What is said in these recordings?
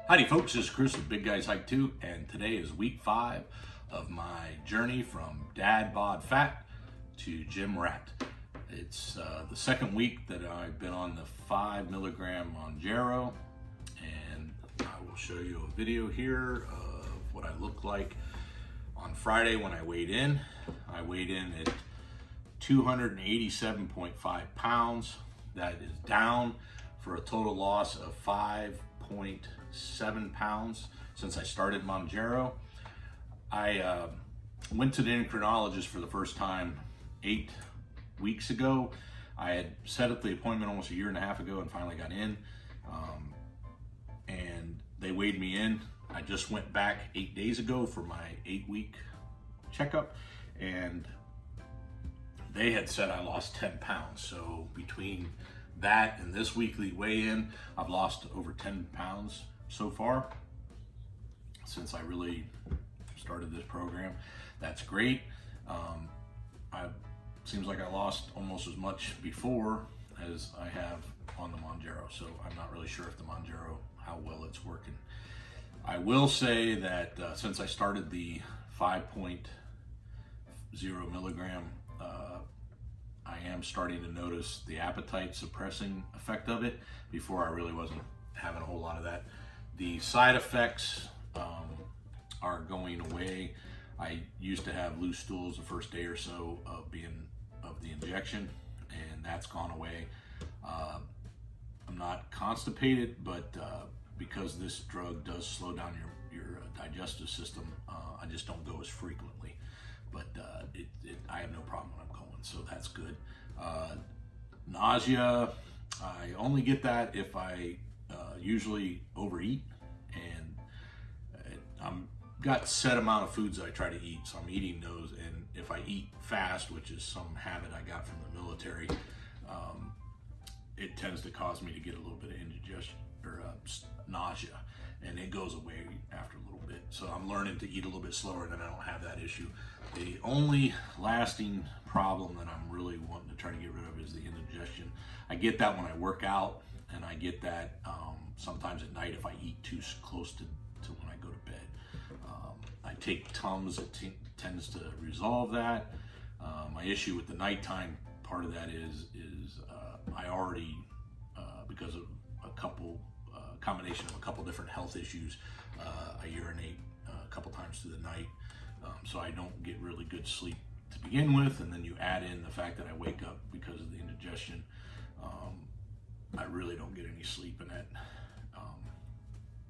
Howdy folks, this is Chris with Big Guys Hike 2, and today is week 5 of my journey from Dad Bod Fat to Gym Rat. It's the second week that I've been on the 5 milligram Mounjaro, and I will show you a video here of what I look like on Friday when I weighed in. I weighed in at 287.5 pounds. That is down for a total loss of 5.7 pounds since I started Mounjaro. I went to the endocrinologist for the first time 8 weeks ago. I had set up the appointment almost a year and a half ago and finally got in, and they weighed me in. I just went back 8 days ago for my 8-week checkup, and they had said I lost 10 pounds. So between that and this weekly weigh-in, I've lost over 10 pounds so far since I really started this program. That's great. Seems like I lost almost as much before as I have on the Mounjaro, so I'm not really sure if the Mounjaro, how well it's working. I will say that since I started the 5.0 milligram, I am starting to notice the appetite suppressing effect of it. Before, I really wasn't having a whole lot of that. The side effects are going away. I used to have loose stools the first day or so of the injection, and that's gone away. I'm not constipated, but because this drug does slow down your digestive system, I just don't go as frequently. But I have no problem when I'm going, so that's good. Nausea, I only get that if I usually overeat, and I'm got set amount of foods that I try to eat, so I'm eating those. And if I eat fast, which is some habit I got from the military, it tends to cause me to get a little bit of indigestion or nausea, and it goes away after a little bit. So I'm learning to eat a little bit slower, and then I don't have that issue. The only lasting problem that I'm really wanting to try to get rid of is the indigestion. I get that when I work out, and I get that sometimes at night if I eat too close to when I go to bed. I take Tums, it tends to resolve that. My issue with the nighttime part of that is I already, because of combination of a couple different health issues, I urinate a couple times through the night, so I don't get really good sleep to begin with, and then you add in the fact that I wake up because of the indigestion. I really don't get any sleep, and that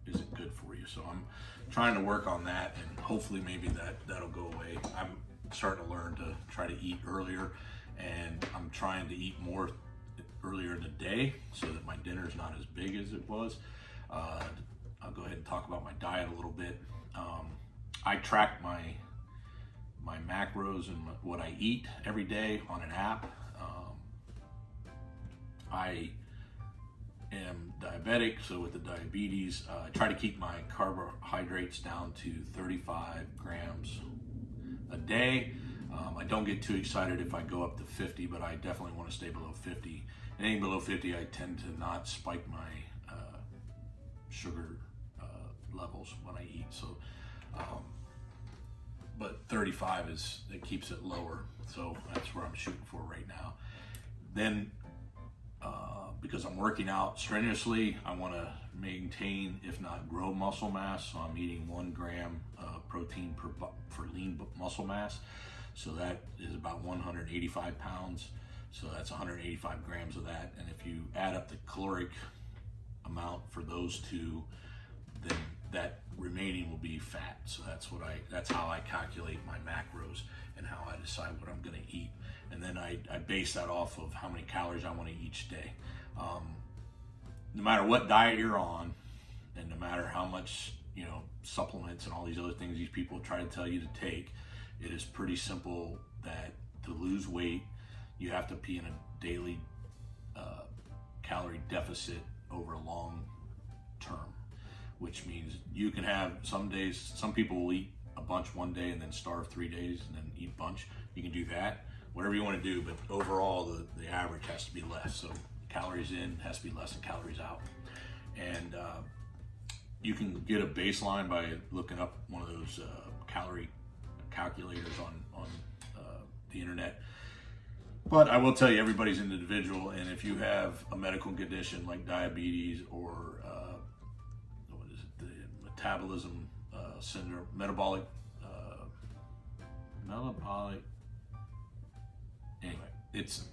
isn't good for you. So I'm trying to work on that, and hopefully maybe that'll go away. I'm starting to learn to try to eat earlier, and I'm trying to eat more earlier in the day so that my dinner's not as big as it was. I'll go ahead and talk about my diet a little bit. I track my macros and what I eat every day on an app. I am diabetic, so with the diabetes, I try to keep my carbohydrates down to 35 grams a day. I don't get too excited if I go up to 50, but I definitely want to stay below 50. Anything below 50, I tend to not spike my sugar levels when I eat. So, but 35 it keeps it lower. So that's where I'm shooting for right now. Then, because I'm working out strenuously, I want to maintain, if not grow, muscle mass. So I'm eating 1 gram protein for lean muscle mass. So that is about 185 pounds. So that's 185 grams of that. And if you add up the caloric amount for those two, then that remaining will be fat. So that's how I calculate my macros and how I decide what I'm going to eat. And then I base that off of how many calories I want to eat each day. No matter what diet you're on, and no matter how much supplements and all these other things these people try to tell you to take, it is pretty simple that to lose weight, you have to be in a daily calorie deficit over a long term, which means you can have some days, some people will eat a bunch one day and then starve 3 days and then eat a bunch. You can do that, whatever you want to do, but overall the average has to be less. So calories in has to be less than calories out. And you can get a baseline by looking up one of those calorie calculators on the internet. But I will tell you, everybody's an individual, and if you have a medical condition like diabetes or what is it, the metabolism syndrome, metabolic, anyway, it's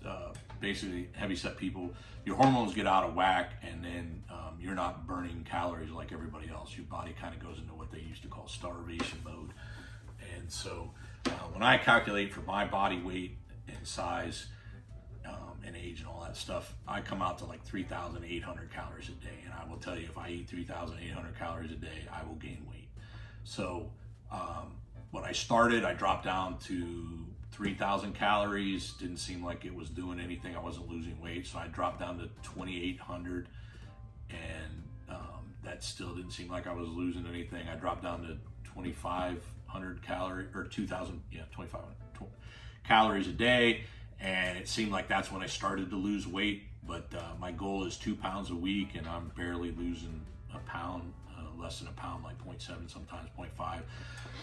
basically heavy-set people. Your hormones get out of whack, and then you're not burning calories like everybody else. Your body kind of goes into what they used to call starvation mode. And so when I calculate for my body weight and size and age and all that stuff, I come out to like 3,800 calories a day. And I will tell you, if I eat 3,800 calories a day, I will gain weight. So when I started, I dropped down to 3,000 calories. Didn't seem like it was doing anything. I wasn't losing weight. So I dropped down to 2,800, and that still didn't seem like I was losing anything. I dropped down to 2,500 calories, or 2,000, 2,500 calories a day. And it seemed like that's when I started to lose weight. But my goal is 2 pounds a week, and I'm barely losing a pound, less than a pound, like 0.7, sometimes 0.5.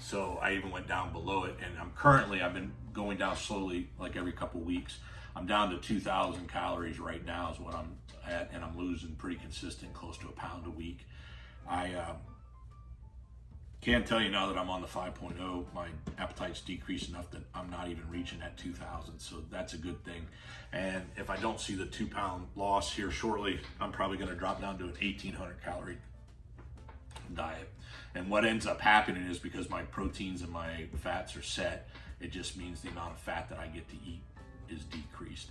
So I even went down below it, and I've been going down slowly, like every couple weeks. I'm down to 2,000 calories right now is what I'm at, and I'm losing pretty consistent, close to a pound a week. I can tell you now that I'm on the 5.0, my appetite's decreased enough that I'm not even reaching that 2,000, so that's a good thing. And if I don't see the 2 pound loss here shortly, I'm probably gonna drop down to an 1,800 calorie diet. And what ends up happening is, because my proteins and my fats are set, it just means the amount of fat that I get to eat is decreased.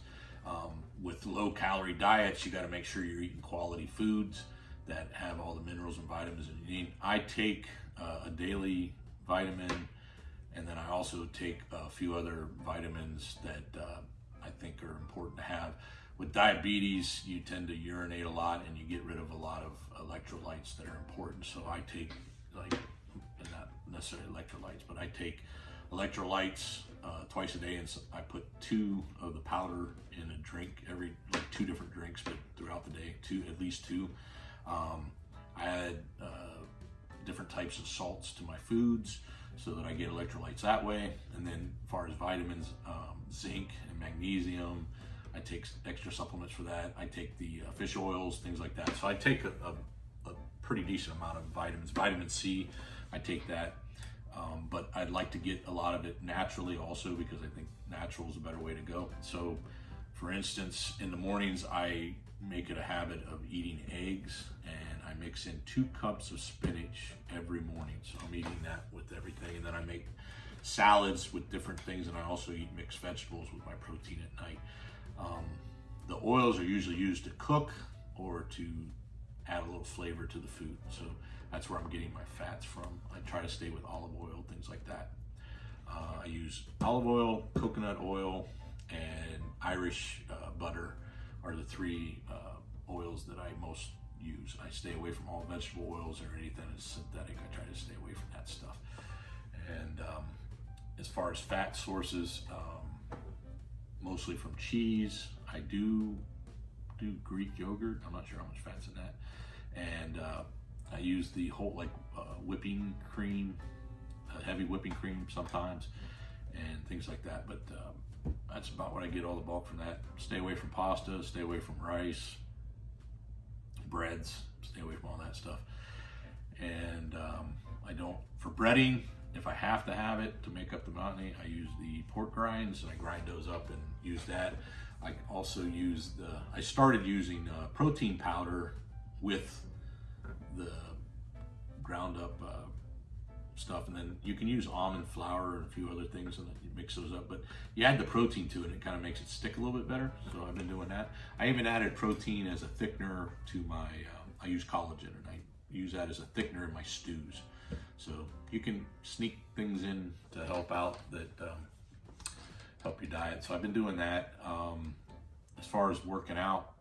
With low calorie diets, you gotta make sure you're eating quality foods that have all the minerals and vitamins that you need. I take a daily vitamin, and then I also take a few other vitamins that I think are important to have. With diabetes, you tend to urinate a lot, and you get rid of a lot of electrolytes that are important. So I take, like, not necessarily electrolytes, but I take electrolytes twice a day, and so I put 2 of the powder in a drink, like 2 different drinks, but throughout the day, at least 2. I add different types of salts to my foods so that I get electrolytes that way. And then as far as vitamins, zinc and magnesium, I take extra supplements for that. I take the fish oils, things like that. So I take a pretty decent amount of vitamins. Vitamin C, I take that. But I'd like to get a lot of it naturally also, because I think natural is a better way to go. So for instance, in the mornings, I make it a habit of eating eggs, and I mix in 2 cups of spinach every morning. So I'm eating that with everything. And then I make salads with different things, and I also eat mixed vegetables with my protein at night. The oils are usually used to cook or to add a little flavor to the food. So that's where I'm getting my fats from. I try to stay with olive oil, things like that. I use olive oil, coconut oil, and Irish butter are the 3 oils that I most use. I stay away from all vegetable oils or anything that's synthetic. I try to stay away from that stuff. And as far as fat sources, mostly from cheese. I do Greek yogurt. I'm not sure how much fat's in that. And I use the whole, like, whipping cream, heavy whipping cream sometimes, and things like that. But that's about what I get all the bulk from that. Stay away from pasta, stay away from rice, breads, stay away from all that stuff. And I don't, for breading, if I have to have it to make up the monotony, I use the pork grinds, and I grind those up and use that. I also use I started using protein powder with the ground up stuff, and then you can use almond flour and a few other things, and then you mix those up. But you add the protein to it, and it kind of makes it stick a little bit better. So I've been doing that. I even added protein as a thickener to my, I use collagen, and I use that as a thickener in my stews. So you can sneak things in to help out that help your diet. So I've been doing that. As far as working out,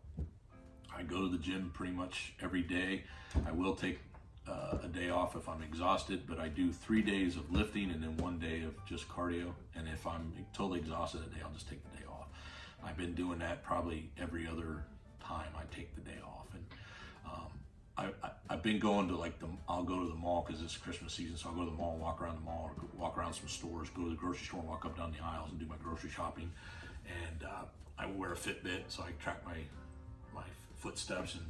I go to the gym pretty much every day. I will take a day off if I'm exhausted, but I do 3 days of lifting and then 1 day of just cardio. And if I'm totally exhausted that day, I'll just take the day off. I've been doing that probably every other time I take the day off. And I've been going to like I'll go to the mall because it's Christmas season, so I'll go to the mall, walk around the mall, or walk around some stores, go to the grocery store, and walk up down the aisles and do my grocery shopping. And I wear a Fitbit so I track my footsteps and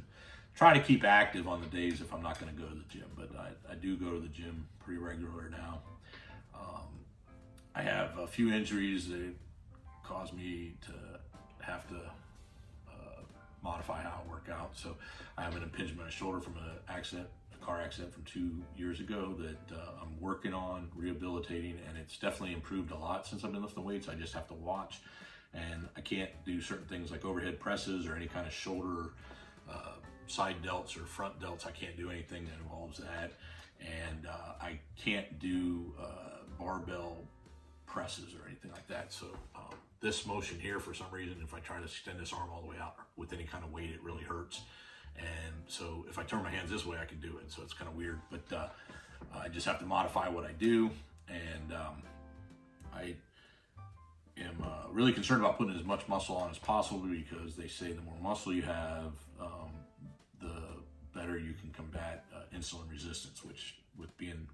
try to keep active on the days if I'm not going to go to the gym. But I do go to the gym pretty regular now. I have a few injuries that cause me to have to modify how I work out. So I have an impingement of my shoulder from a car accident from 2 years ago that I'm working on rehabilitating, and it's definitely improved a lot since I've been lifting weights. I just have to watch, and I can't do certain things like overhead presses or any kind of shoulder side delts or front delts. I can't do anything that involves that, and I can't do barbell presses or anything like that. So this motion here, for some reason, if I try to extend this arm all the way out with any kind of weight, it really hurts. And so if I turn my hands this way, I can do it. So it's kind of weird, but I just have to modify what I do. And I am really concerned about putting as much muscle on as possible, because they say the more muscle you have, the better you can combat insulin resistance, which with being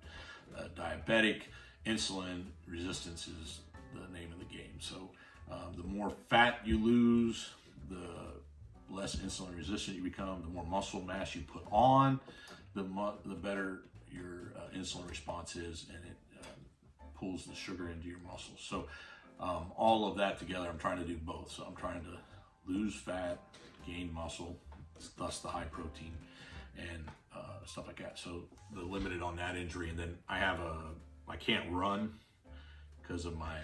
diabetic, insulin resistance is the name of the game. So the more fat you lose, the less insulin resistant you become. The more muscle mass you put on, the better your insulin response is, and it pulls the sugar into your muscles. So all of that together, I'm trying to do both. So I'm trying to lose fat, gain muscle, thus the high protein and stuff like that. So the limited on that injury, and then I can't run because of my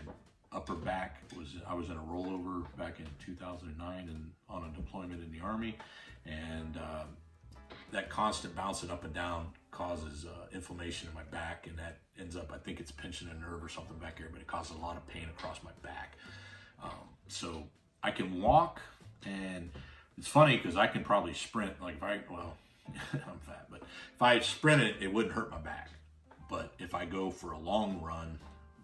upper back. I was in a rollover back in 2009 and on a deployment in the Army, and that constant bouncing up and down causes inflammation in my back, and that ends up, I think it's pinching a nerve or something back here, but it causes a lot of pain across my back. So I can walk, and it's funny because I can probably sprint. Like I'm fat, but if I sprint it wouldn't hurt my back. But if I go for a long run,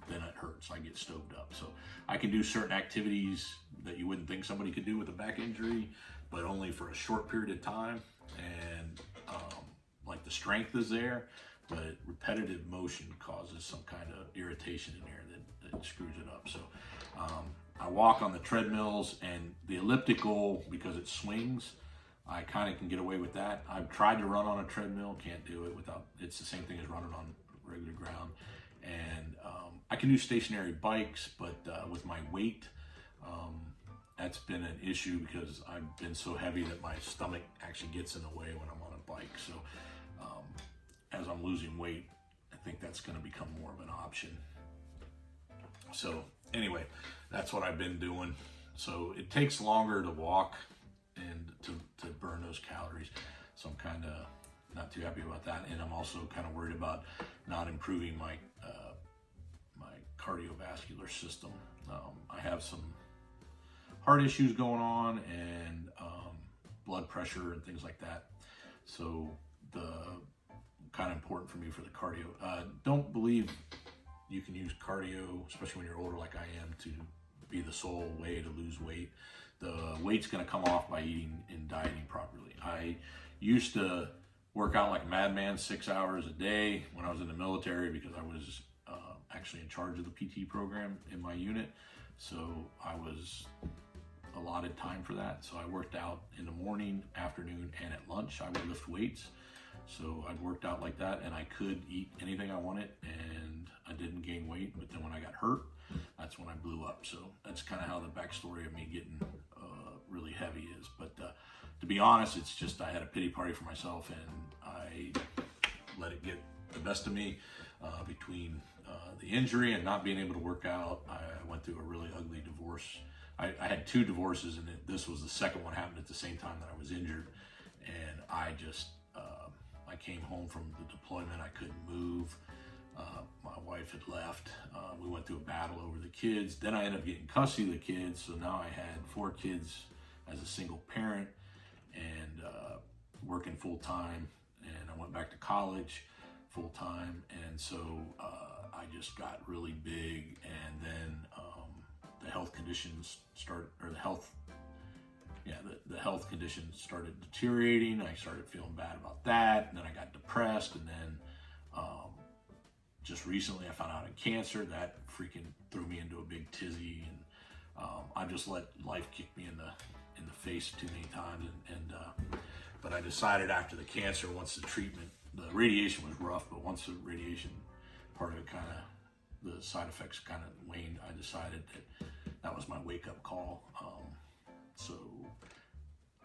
then it hurts. I get stoved up. So I can do certain activities that you wouldn't think somebody could do with a back injury, but only for a short period of time. And like the strength is there, but repetitive motion causes some kind of irritation in there that screws it up. So I walk on the treadmills and the elliptical, because it swings, I kind of can get away with that. I've tried to run on a treadmill, can't do it without, it's the same thing as running on regular ground. And I can do stationary bikes, but with my weight, that's been an issue because I've been so heavy that my stomach actually gets in the way when I'm on a bike. So as I'm losing weight, I think that's going to become more of an option. So anyway, that's what I've been doing. So it takes longer to walk and to burn those calories. So I'm kind of not too happy about that. And I'm also kind of worried about not improving my my cardiovascular system. I have some heart issues going on, and blood pressure and things like that. So the kind of important for me for the cardio. Don't believe you can use cardio, especially when you're older like I am, to be the sole way to lose weight. The weight's going to come off by eating and dieting properly. I used to work out like a madman 6 hours a day when I was in the military, because I was actually in charge of the PT program in my unit. So I was allotted time for that. So I worked out in the morning, afternoon, and at lunch. I would lift weights. So I'd worked out like that, and I could eat anything I wanted, and I didn't gain weight. But then when I got hurt, that's when I blew up. So that's kind of how the backstory of me getting really heavy is. But to be honest, it's just I had a pity party for myself, and I let it get the best of me between the injury and not being able to work out. I went through a really ugly divorce. I had 2 divorces, and this was the second one happened at the same time that I was injured. And I just, I came home from the deployment. I couldn't move. My wife had left. We went through a battle over the kids. Then I ended up getting custody of the kids. So now I had 4 kids as a single parent, and working full time. And I went back to college full time. And so I just got really big. And then the health conditions the health yeah, the health condition started deteriorating. I started feeling bad about that, and then I got depressed, and then just recently I found out in cancer. That freaking threw me into a big tizzy, and I just let life kick me in the face too many times, but I decided after the cancer, once the treatment, the radiation was rough, but once the radiation part of it the side effects kind of waned, I decided that was my wake-up call. So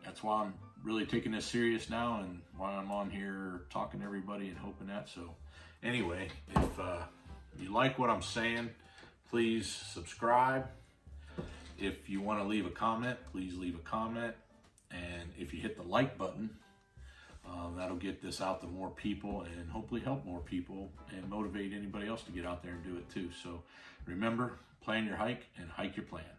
that's why I'm really taking this serious now, and why I'm on here talking to everybody and hoping that. So anyway, if you like what I'm saying, please subscribe. If you want to leave a comment, please leave a comment. And if you hit the like button, that'll get this out to more people and hopefully help more people and motivate anybody else to get out there and do it too. So remember, plan your hike and hike your plan.